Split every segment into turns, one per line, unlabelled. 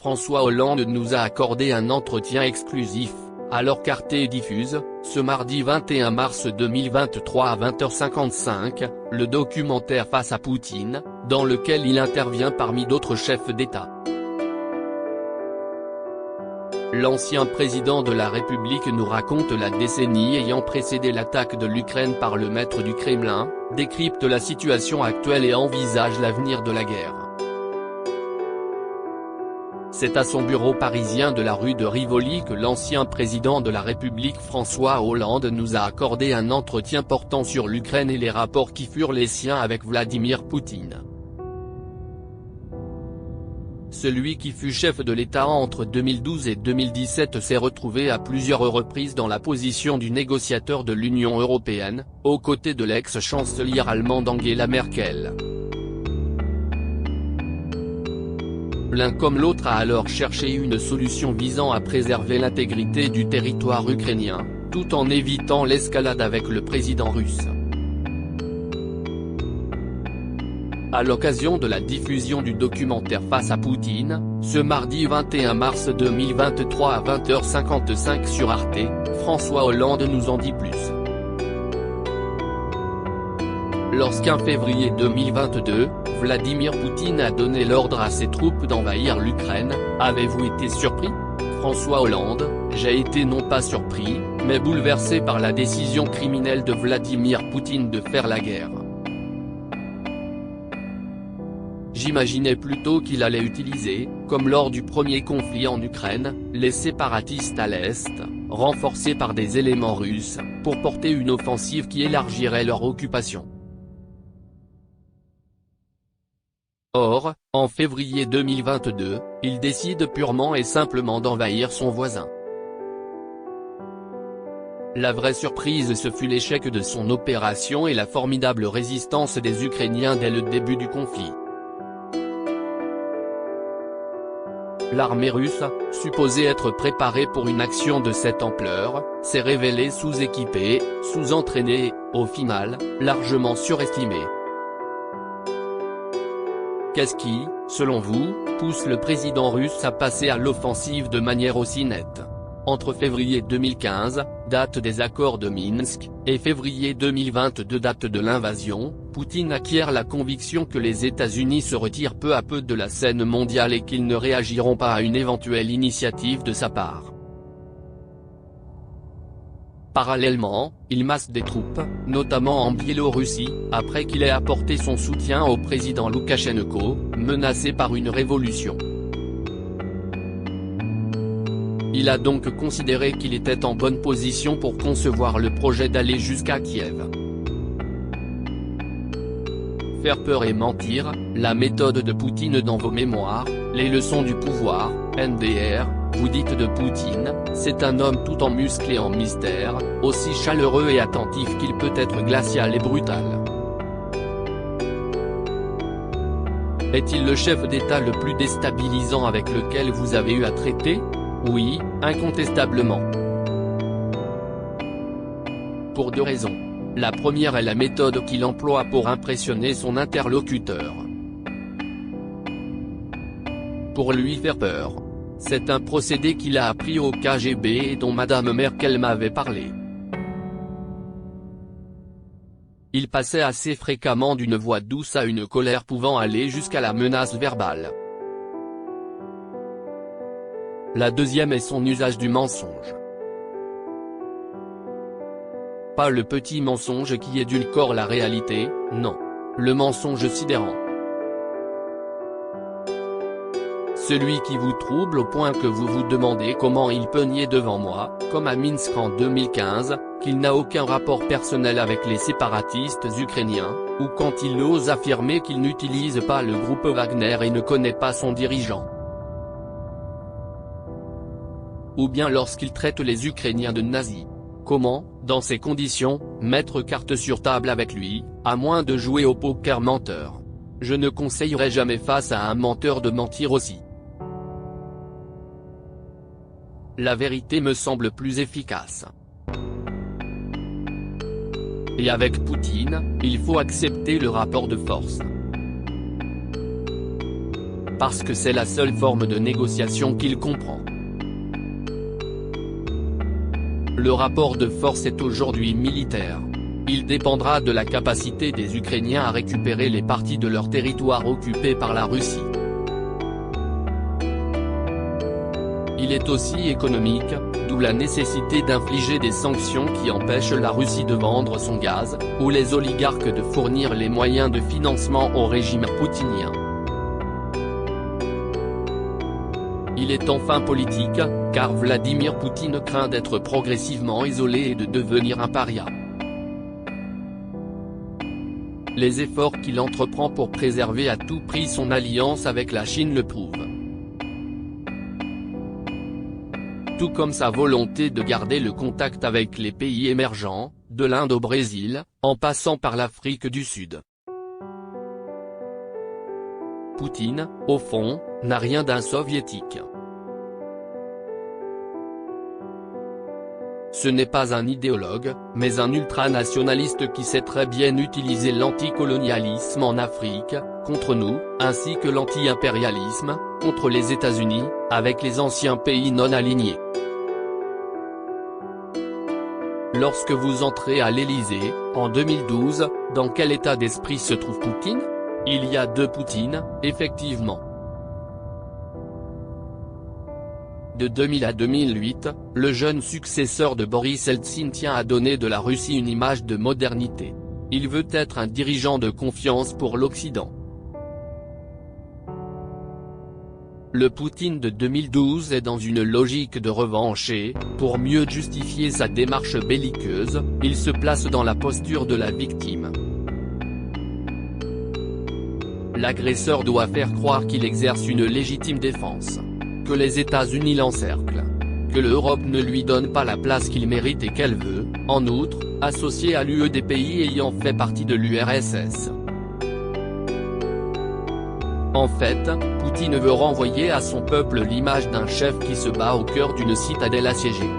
François Hollande nous a accordé un entretien exclusif, alors qu'Arte diffuse, ce mardi 21 mars 2023 à 20h55, le documentaire Face à Poutine, dans lequel il intervient parmi d'autres chefs d'État. L'ancien président de la République nous raconte la décennie ayant précédé l'attaque de l'Ukraine par le maître du Kremlin, décrypte la situation actuelle et envisage l'avenir de la guerre. C'est à son bureau parisien de la rue de Rivoli que l'ancien président de la République François Hollande nous a accordé un entretien portant sur l'Ukraine et les rapports qui furent les siens avec Vladimir Poutine. Celui qui fut chef de l'État entre 2012 et 2017 s'est retrouvé à plusieurs reprises dans la position du négociateur de l'Union européenne, aux côtés de l'ex-chancelière allemande Angela Merkel. L'un comme l'autre a alors cherché une solution visant à préserver l'intégrité du territoire ukrainien, tout en évitant l'escalade avec le président russe. À l'occasion de la diffusion du documentaire Face à Poutine, ce mardi 21 mars 2023 à 20h55 sur Arte, François Hollande nous en dit plus. Lorsqu'en février 2022, Vladimir Poutine a donné l'ordre à ses troupes d'envahir l'Ukraine, avez-vous été surpris ? François Hollande: j'ai été non pas surpris, mais bouleversé par la décision criminelle de Vladimir Poutine de faire la guerre. J'imaginais plutôt qu'il allait utiliser, comme lors du premier conflit en Ukraine, les séparatistes à l'Est, renforcés par des éléments russes, pour porter une offensive qui élargirait leur occupation. Or, en février 2022, il décide purement et simplement d'envahir son voisin. La vraie surprise ce fut l'échec de son opération et la formidable résistance des Ukrainiens dès le début du conflit. L'armée russe, supposée être préparée pour une action de cette ampleur, s'est révélée sous-équipée, sous-entraînée et, au final, largement surestimée. Qu'est-ce qui, selon vous, pousse le président russe à passer à l'offensive de manière aussi nette ? Entre février 2015, date des accords de Minsk, et février 2022, date de l'invasion, Poutine acquiert la conviction que les États-Unis se retirent peu à peu de la scène mondiale et qu'ils ne réagiront pas à une éventuelle initiative de sa part. Parallèlement, il masse des troupes, notamment en Biélorussie, après qu'il ait apporté son soutien au président Loukachenko, menacé par une révolution. Il a donc considéré qu'il était en bonne position pour concevoir le projet d'aller jusqu'à Kiev. Faire peur et mentir, la méthode de Poutine dans vos mémoires, les leçons du pouvoir, NDR, vous dites de Poutine, c'est un homme tout en muscles et en mystère, aussi chaleureux et attentif qu'il peut être glacial et brutal. Est-il le chef d'État le plus déstabilisant avec lequel vous avez eu à traiter ? Oui, incontestablement. Pour deux raisons. La première est la méthode qu'il emploie pour impressionner son interlocuteur. Pour lui faire peur. C'est un procédé qu'il a appris au KGB et dont Madame Merkel m'avait parlé. Il passait assez fréquemment d'une voix douce à une colère pouvant aller jusqu'à la menace verbale. La deuxième est son usage du mensonge. Pas le petit mensonge qui édulcore la réalité, non. Le mensonge sidérant. Celui qui vous trouble au point que vous vous demandez comment il peut nier devant moi, comme à Minsk en 2015, qu'il n'a aucun rapport personnel avec les séparatistes ukrainiens, ou quand il ose affirmer qu'il n'utilise pas le groupe Wagner et ne connaît pas son dirigeant. Ou bien lorsqu'il traite les Ukrainiens de nazis. Comment, dans ces conditions, mettre carte sur table avec lui, à moins de jouer au poker menteur ? Je ne conseillerais jamais face à un menteur de mentir aussi. La vérité me semble plus efficace. Et avec Poutine, il faut accepter le rapport de force. parce que c'est la seule forme de négociation qu'il comprend. Le rapport de force est aujourd'hui militaire. Il dépendra de la capacité des Ukrainiens à récupérer les parties de leur territoire occupées par la Russie. Il est aussi économique, d'où la nécessité d'infliger des sanctions qui empêchent la Russie de vendre son gaz, ou les oligarques de fournir les moyens de financement au régime poutinien. Il est enfin politique, car Vladimir Poutine craint d'être progressivement isolé et de devenir un paria. Les efforts qu'il entreprend pour préserver à tout prix son alliance avec la Chine le prouvent. Tout comme sa volonté de garder le contact avec les pays émergents, de l'Inde au Brésil, en passant par l'Afrique du Sud. Poutine, au fond, n'a rien d'un soviétique. Ce n'est pas un idéologue, mais un ultranationaliste qui sait très bien utiliser l'anticolonialisme en Afrique, contre nous, ainsi que l'anti-impérialisme, contre les États-Unis, avec les anciens pays non alignés. Lorsque vous entrez à l'Élysée, en 2012, dans quel état d'esprit se trouve Poutine ? Il y a deux Poutines, effectivement. De 2000 à 2008, le jeune successeur de Boris Eltsine tient à donner de la Russie une image de modernité. Il veut être un dirigeant de confiance pour l'Occident. Le Poutine de 2012 est dans une logique de revanche et, pour mieux justifier sa démarche belliqueuse, il se place dans la posture de la victime. L'agresseur doit faire croire qu'il exerce une légitime défense. Que les États-Unis l'encerclent. Que l'Europe ne lui donne pas la place qu'il mérite et qu'elle veut, en outre, associer à l'UE des pays ayant fait partie de l'URSS. En fait, Poutine veut renvoyer à son peuple l'image d'un chef qui se bat au cœur d'une citadelle assiégée.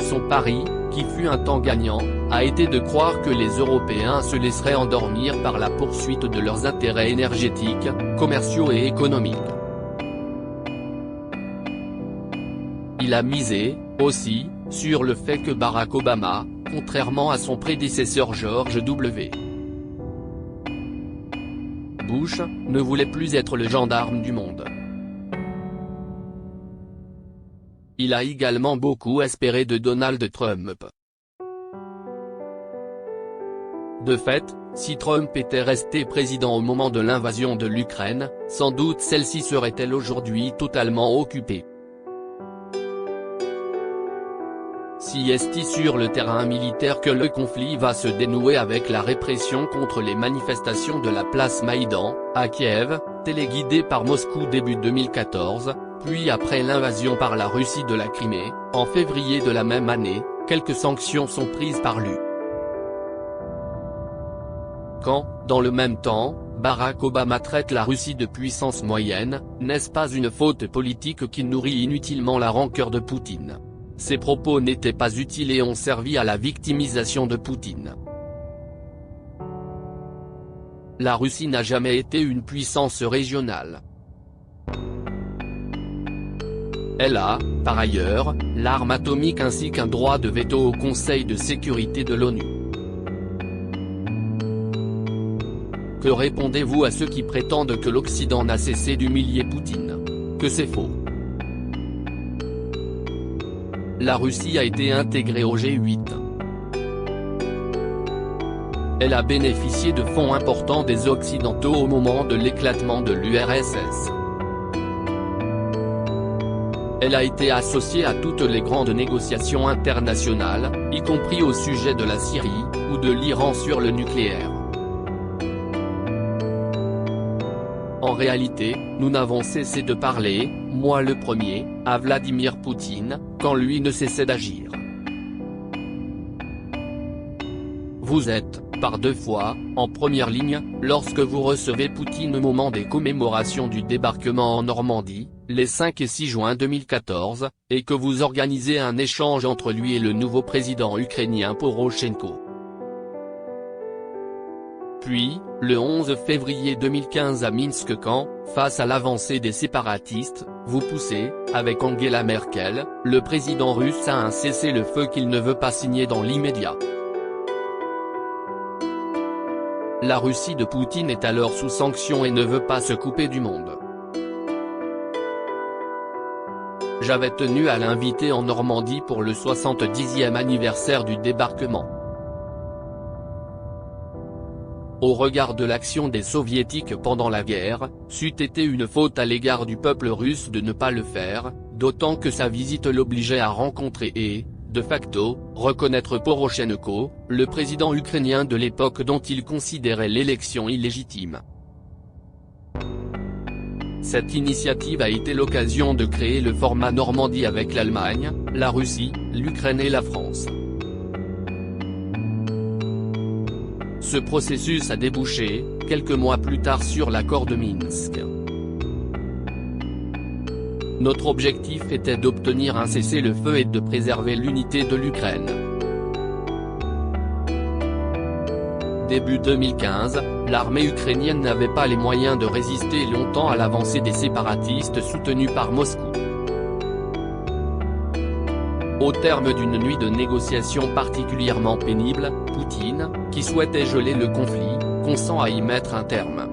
Son pari, qui fut un temps gagnant, a été de croire que les Européens se laisseraient endormir par la poursuite de leurs intérêts énergétiques, commerciaux et économiques. Il a misé, aussi, sur le fait que Barack Obama, contrairement à son prédécesseur George W. Bush, ne voulait plus être le gendarme du monde. Il a également beaucoup espéré de Donald Trump. De fait, si Trump était resté président au moment de l'invasion de l'Ukraine, sans doute celle-ci serait-elle aujourd'hui totalement occupée. Si est sur le terrain militaire que le conflit va se dénouer avec la répression contre les manifestations de la place Maïdan, à Kiev, téléguidée par Moscou début 2014, puis après l'invasion par la Russie de la Crimée, en février de la même année, quelques sanctions sont prises par l'UE. Quand, dans le même temps, Barack Obama traite la Russie de puissance moyenne, n'est-ce pas une faute politique qui nourrit inutilement la rancœur de Poutine ? Ces propos n'étaient pas utiles et ont servi à la victimisation de Poutine. La Russie n'a jamais été une puissance régionale. Elle a, par ailleurs, l'arme atomique ainsi qu'un droit de veto au Conseil de sécurité de l'ONU. Que répondez-vous à ceux qui prétendent que l'Occident n'a cessé d'humilier Poutine ? Que c'est faux. La Russie a été intégrée au G8. Elle a bénéficié de fonds importants des Occidentaux au moment de l'éclatement de l'URSS. Elle a été associée à toutes les grandes négociations internationales, y compris au sujet de la Syrie, ou de l'Iran sur le nucléaire. En réalité, nous n'avons cessé de parler, moi le premier, à Vladimir Poutine, quand lui ne cessait d'agir. Vous êtes, par deux fois, en première ligne, lorsque vous recevez Poutine au moment des commémorations du débarquement en Normandie, les 5 et 6 juin 2014, et que vous organisez un échange entre lui et le nouveau président ukrainien Porochenko. Puis, le 11 février 2015 à Minsk quand, face à l'avancée des séparatistes, vous poussez, avec Angela Merkel, le président russe à un cessez-le-feu qu'il ne veut pas signer dans l'immédiat. La Russie de Poutine est alors sous sanction et ne veut pas se couper du monde. J'avais tenu à l'inviter en Normandie pour le 70e anniversaire du débarquement. Au regard de l'action des soviétiques pendant la guerre, c'eût été une faute à l'égard du peuple russe de ne pas le faire, d'autant que sa visite l'obligeait à rencontrer et, de facto, reconnaître Porochenko, le président ukrainien de l'époque dont il considérait l'élection illégitime. Cette initiative a été l'occasion de créer le format Normandie avec l'Allemagne, la Russie, l'Ukraine et la France. Ce processus a débouché, quelques mois plus tard sur l'accord de Minsk. Notre objectif était d'obtenir un cessez-le-feu et de préserver l'unité de l'Ukraine. Début 2015, l'armée ukrainienne n'avait pas les moyens de résister longtemps à l'avancée des séparatistes soutenus par Moscou. Au terme d'une nuit de négociations particulièrement pénible, Poutine, qui souhaitait geler le conflit, consent à y mettre un terme.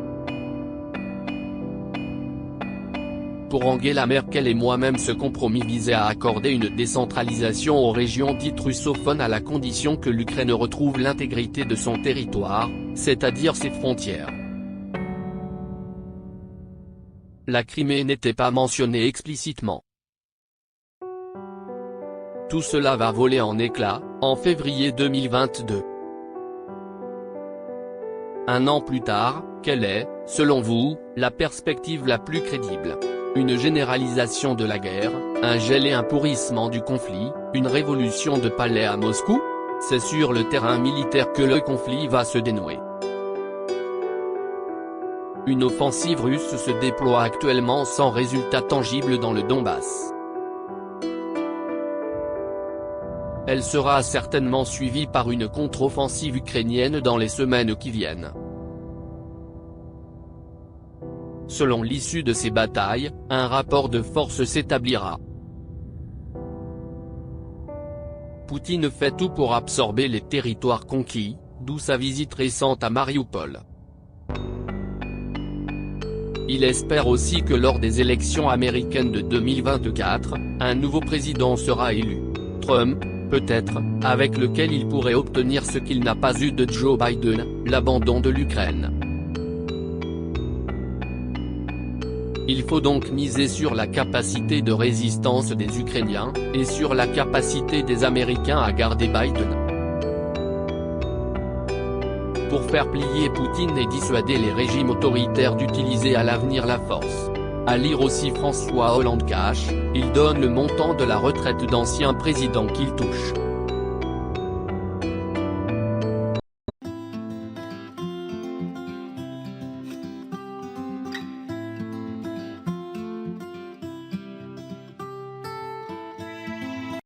Pour Angela Merkel et moi-même, ce compromis visait à accorder une décentralisation aux régions dites russophones à la condition que l'Ukraine retrouve l'intégrité de son territoire, c'est-à-dire ses frontières. La Crimée n'était pas mentionnée explicitement. Tout cela va voler en éclats, en février 2022. Un an plus tard, quelle est, selon vous, la perspective la plus crédible? Une généralisation de la guerre, un gel et un pourrissement du conflit, une révolution de palais à Moscou? C'est sur le terrain militaire que le conflit va se dénouer. Une offensive russe se déploie actuellement sans résultat tangible dans le Donbass. Elle sera certainement suivie par une contre-offensive ukrainienne dans les semaines qui viennent. Selon l'issue de ces batailles, un rapport de force s'établira. Poutine fait tout pour absorber les territoires conquis, d'où sa visite récente à Mariupol. Il espère aussi que lors des élections américaines de 2024, un nouveau président sera élu. Trump, peut-être, avec lequel il pourrait obtenir ce qu'il n'a pas eu de Joe Biden, l'abandon de l'Ukraine. Il faut donc miser sur la capacité de résistance des Ukrainiens, et sur la capacité des Américains à garder Biden. Pour faire plier Poutine et dissuader les régimes autoritaires d'utiliser à l'avenir la force. À lire aussi François Hollande cash, il donne le montant de la retraite d'anciens présidents qu'il touche.